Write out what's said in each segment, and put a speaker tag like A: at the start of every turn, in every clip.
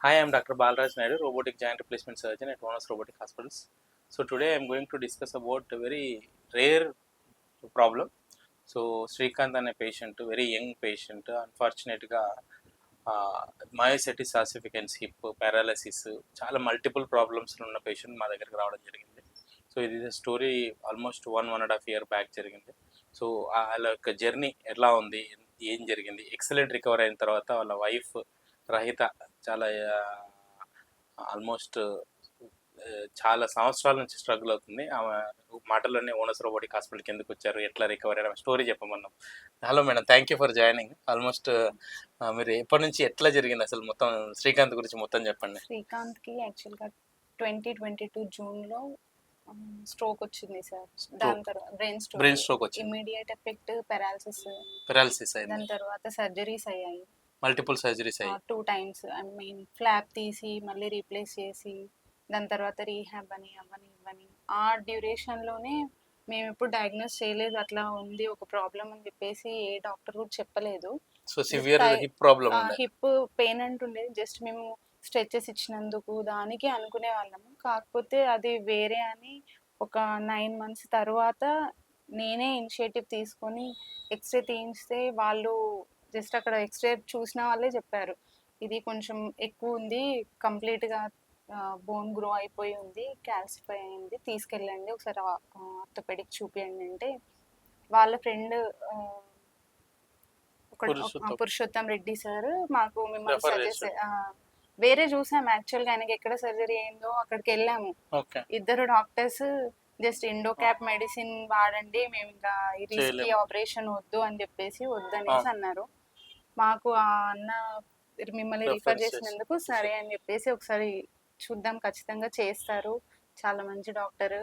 A: Hi, I'm Dr. Balraj Naidu, robotic joint replacement surgeon at Onus Robotic Hospitals. So today I'm going to discuss about a very rare problem. So Srikanth అనే patient very young patient అన్ఫార్చునేట్గా myositis ossificans hip paralysis చాలా multiple problems ఉన్న patient మా దగ్గరికి రావడం జరిగింది. So ఇది story almost 1.5 year back జరిగింది. సో వాళ్ళ యొక్క జర్నీ ఎలా ఉంది, ఏం జరిగింది, ఎక్సలెంట్ రికవర్ అయిన తర్వాత వాళ్ళ వైఫ్ రహిత చాలా ఆల్మోస్ట్ చాలా సంవత్సరాల నుంచి స్ట్రగుల్ అవుతుంది. ఆమె మాటల్లోనే ఓనస్ రోబోటిక్ హాస్పిటల్కి ఎందుకు వచ్చారు, ఎట్లా రికవర్ అయ్యారు స్టోరీ చెప్పమన్నాం. Hello madam, thank you for joining. Almost మీరు ఎప్పటి నుంచి ఎట్లా జరిగింది అసలు మొత్తం శ్రీకాంత్ గురించి మొత్తం చెప్పండి.
B: శ్రీకాంత్కి యాక్చువల్గా 2022 జూన్లో స్ట్రోక్ వచ్చింది సార్. దాని తర్వాత బ్రెయిన్ స్ట్రోక్
A: వచ్చింది.
B: ఇమీడియట్ ఎఫెక్ట్ పెరాలసిస్
A: అయింది.
B: దాని తర్వాత సర్జరీస్ అయ్యాయి,
A: మల్టిపుల్ సర్జరీస్ అయ్యాయి
B: 2 times. ఐ మీన్ ఫ్లాప్ తీసి మళ్ళీ రీప్లేస్ చేసి దాని తర్వాత రీహాబ్ అని అవని ఇవని. ఆ డ్యూరేషన్లోనే మేము ఎప్పుడు డయాగ్నోస్ చేయలేదు అట్లా ఉంది ఒక ప్రాబ్లం అని చెప్పేసి ఏ డాక్టర్ కూడా చెప్పలేదు.
A: So severe hip problem,
B: hip pain అంటుండేది. జస్ట్ మేము స్ట్రెచెస్ ఇచ్చినందుకు దానికి అనుకునే వాళ్ళము. కాకపోతే అది వేరే అని ఒక 9 months తర్వాత నేనే ఇనిషియేటివ్ తీసుకొని ఎక్స్రే తీయిస్తే వాళ్ళు జస్ట్ అక్కడ ఎక్స్రే చూసిన వాళ్ళే చెప్పారు, ఇది కొంచెం ఎక్కువ ఉంది, కంప్లీట్గా బోన్ గ్రో అయిపోయి ఉంది, క్యాల్సిఫై అయింది, తీసుకెళ్ళండి ఒకసారి ఆర్థోపెడిక్ చూపియండి అంటే వాళ్ళ ఫ్రెండ్ పురుషోత్తం రెడ్డి సార్ మాకు మిమ్మల్ని సజెస్ట్ వేరే చూసాము. యాక్చువల్గా ఆయనకి ఎక్కడ సర్జరీ అయిందో అక్కడికి వెళ్ళాము. ఇద్దరు doctors just Indo cap medicine వాడండి, మేము ఇంకా ఈ రిస్కీ ఆపరేషన్ వద్దు అని చెప్పేసి వద్దనేసి అన్నారు. మాకు ఆ అన్న మిమ్మల్ని రిఫర్ చేసినందుకు సరే అని చెప్పేసి ఒకసారి చూద్దాం, ఖచ్చితంగా చేస్తారు, చాలా మంచి డాక్టర్,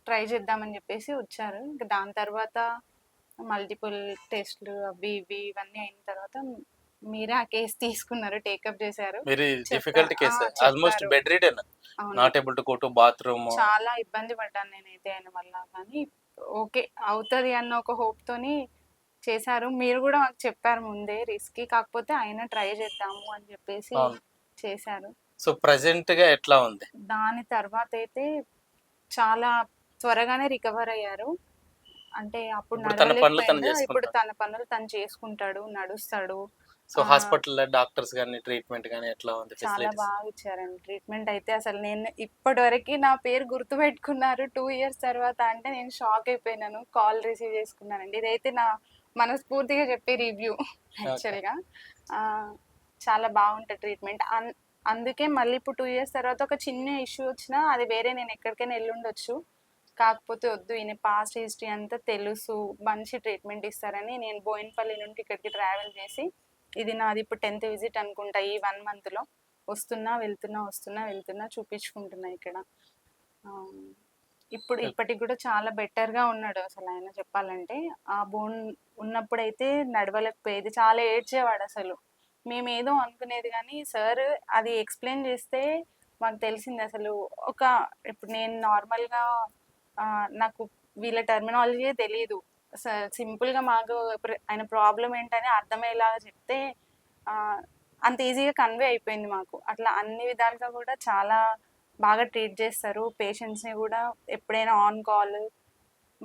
B: ట్రై చేద్దామని చెప్పేసి వచ్చారు. ఇంకా దాని తర్వాత మల్టిపుల్ టెస్ట్లు అవి ఇవి ఇవన్నీ అయిన తర్వాత మీరే ఆ కేసు తీసుకున్నారు, టేకప్ చేశారు.
A: Difficult case, almost bed ridden, not able to go to bathroom.
B: చాలా ఇబ్బంది పడ్డాను నేనైతే ఆయన వల్ల. కానీ ఓకే అవుతుంది అన్న ఒక హోప్ తోని చేశారు. మీరు కూడా మాకు చెప్పారు ముందే రిస్కీ, కాకపోతే అయినా ట్రై చేద్దాము అని చెప్పేసి చేశారు.
A: సో ప్రెసెంట్ గా ఎట్లా ఉంది?
B: దాని తర్వాత అయితే చాలా త్వరగానే రికవర్ అయ్యారు. అంటే అప్పుడు నడవలేకపోయినా ఇప్పుడు తన పనులు తను చేసుకుంటాడు, నడుస్తాడు.
A: సో హాస్పిటల్ డాక్టర్స్ గానీ ట్రీట్మెంట్ గానీ ఎట్లా ఉంది?
B: చాలా బాగా ఇచ్చారండి ట్రీట్మెంట్ అయితే. అసలు నేను ఇప్పటి వరకు నా పేరు గుర్తు పెట్టుకున్నారు 2 years తర్వాత అంటే నేను షాక్ అయిపోయినాను. కాల్ రిసీవ్ చేసుకున్నానండి. ఇదైతే నా మనస్ఫూర్తిగా చెప్పే రివ్యూ. యాక్చువల్గా చాలా బాగుంటుంది ట్రీట్మెంట్. అందుకే మళ్ళీ ఇప్పుడు 2 years తర్వాత ఒక చిన్న ఇష్యూ వచ్చినా అది వేరే నేను ఎక్కడికైనా వెళ్ళుండొచ్చు, కాకపోతే వద్దు ఈయన పాస్ట్ హిస్టరీ అంతా తెలుసు, మంచి ట్రీట్మెంట్ ఇస్తారని నేను బోయిన్పల్లి నుండి ఇక్కడికి ట్రావెల్ చేసి, ఇది నాది ఇప్పుడు 10th visit అనుకుంటా, ఈ 1 monthలో వస్తున్నా వెళ్తున్నా చూపించుకుంటున్నా ఇక్కడ. ఇప్పటికి కూడా చాలా బెటర్గా ఉన్నాడు. అసలు ఆయన చెప్పాలంటే ఆ బోన్ ఉన్నప్పుడైతే నడవలేకపోయేది, చాలా ఏడ్చేవాడు అసలు. మేము ఏదో అనుకునేది కానీ సార్ అది ఎక్స్ప్లెయిన్ చేస్తే మాకు తెలిసింది అసలు. ఇప్పుడు నేను నార్మల్గా నాకు వీళ్ళ టర్మినాలజీ తెలియదు, సింపుల్గా మాకు ఆయన ప్రాబ్లం ఏంటని అర్థమయ్యేలాగా చెప్తే అంత ఈజీగా కన్వే అయిపోయింది మాకు. అట్లా అన్ని విధాలుగా కూడా చాలా బాగా ట్రీట్ చేస్తారు పేషెంట్స్ని కూడా. ఎప్పుడైనా ఆన్ కాల్,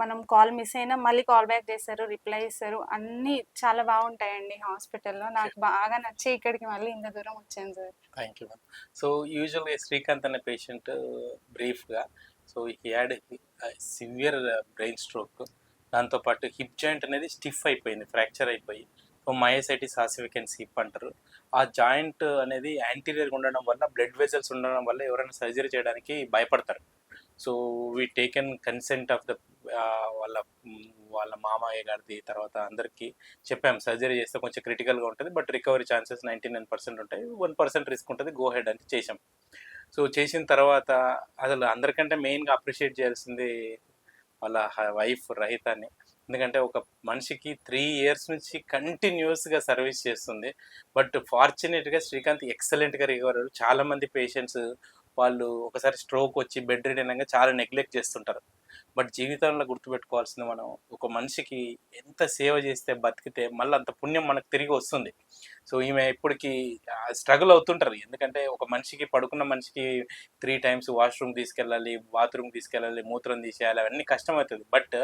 B: మనం కాల్ మిస్ అయినా మళ్ళీ కాల్ బ్యాక్ చేస్తారు, రిప్లై ఇస్తారు, అన్నీ చాలా బాగుంటాయండి హాస్పిటల్లో. నాకు బాగా నచ్చి ఇక్కడికి మళ్ళీ ఇంత దూరం వచ్చాను sir.
A: Thank you ma'am. So యూజువల్గా శ్రీకాంత్ అనే పేషెంట్ బ్రీఫ్గా, so he had severe brain stroke, దాంతోపాటు హిప్ జాయింట్ అనేది స్టిఫ్ అయిపోయింది, ఫ్రాక్చర్ అయిపోయి, సో మయోసైటిస్ ఆసిఫికెన్స్ హిప్ అంటారు. ఆ జాయింట్ అనేది యాంటీరియర్గా ఉండడం వల్ల, బ్లడ్ వెజల్స్ ఉండడం వల్ల ఎవరైనా సర్జరీ చేయడానికి భయపడతారు. So we taken consent of the వాళ్ళ మామయ్య గారిది, తర్వాత అందరికీ చెప్పాము సర్జరీ చేస్తే కొంచెం క్రిటికల్గా ఉంటుంది, బట్ రికవరీ ఛాన్సెస్ 99% ఉంటాయి, 1% రిస్క్ ఉంటుంది, గో హెడ్ అని చేసాం. సో చేసిన తర్వాత అసలు అందరికంటే మెయిన్గా అప్రిషియేట్ చేయాల్సింది వాళ్ళ వైఫ్ రహితాని. ఎందుకంటే ఒక మనిషికి 3 years నుంచి కంటిన్యూస్గా సర్వీస్ చేస్తుంది. బట్ ఫార్చునేట్గా శ్రీకాంత్ ఎక్సలెంట్గా రికవర్ అయ్యారు. చాలామంది పేషెంట్స్ వాళ్ళు ఒకసారి స్ట్రోక్ వచ్చి బెడ్ రిడెన్గా చాలా నెగ్లెక్ట్ చేస్తుంటారు. బట్ జీవితంలో గుర్తుపెట్టుకోవాల్సింది, మనం ఒక మనిషికి ఎంత సేవ చేస్తే బతికితే మళ్ళీ అంత పుణ్యం మనకు తిరిగి వస్తుంది. సో ఈమె ఇప్పటికి స్ట్రగుల్ అవుతుంటారు, ఎందుకంటే ఒక మనిషికి పడుకున్న మనిషికి 3 టైమ్స్ వాష్రూమ్ తీసుకెళ్ళాలి, బాత్రూమ్ తీసుకెళ్ళాలి, మూత్రం తీసేయాలి, అవన్నీ కష్టమవుతుంది. బట్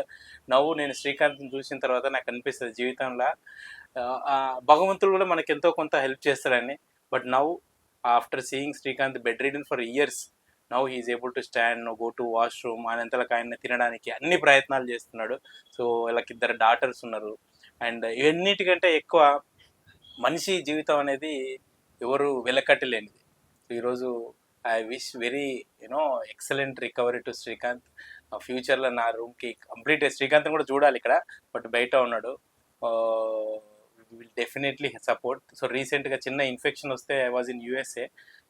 A: నవ్వు నేను శ్రీకాంత్ని చూసిన తర్వాత నాకు అనిపిస్తుంది జీవితంలో భగవంతుడు కూడా మనకి ఎంతో కొంత హెల్ప్ చేస్తాడని. But now after seeing Srikanth bedridden for years, now he's able to stand, go to washroom, ఆయనంతలకు ఆయన తినడానికి అన్ని ప్రయత్నాలు చేస్తున్నాడు. సో వాళ్ళకి 2 డాటర్స్ ఉన్నారు. అండ్ ఇవన్నిటికంటే ఎక్కువ మనిషి జీవితం అనేది ఎవరు వెలకట్టలేనిది. సో ఈరోజు I wish very excellent recovery to Srikanth. ఫ్యూచర్లో నా రూమ్కి కంప్లీట్ శ్రీకాంత్ కూడా చూడాలి ఇక్కడ, బట్ బయట ఉన్నాడు. Will definitely support. సో రీసెంట్గా చిన్న ఇన్ఫెక్షన్ వస్తే I was in USA.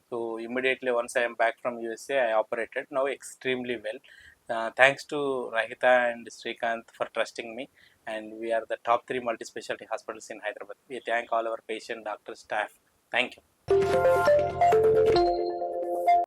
A: So immediately once I am back from USA, I operated. Now extremely well. Thanks to Rahita and Srikanth for trusting me. And we are the top 3 multi-specialty hospitals in Hyderabad. We thank all our patient, doctor, staff. Thank you.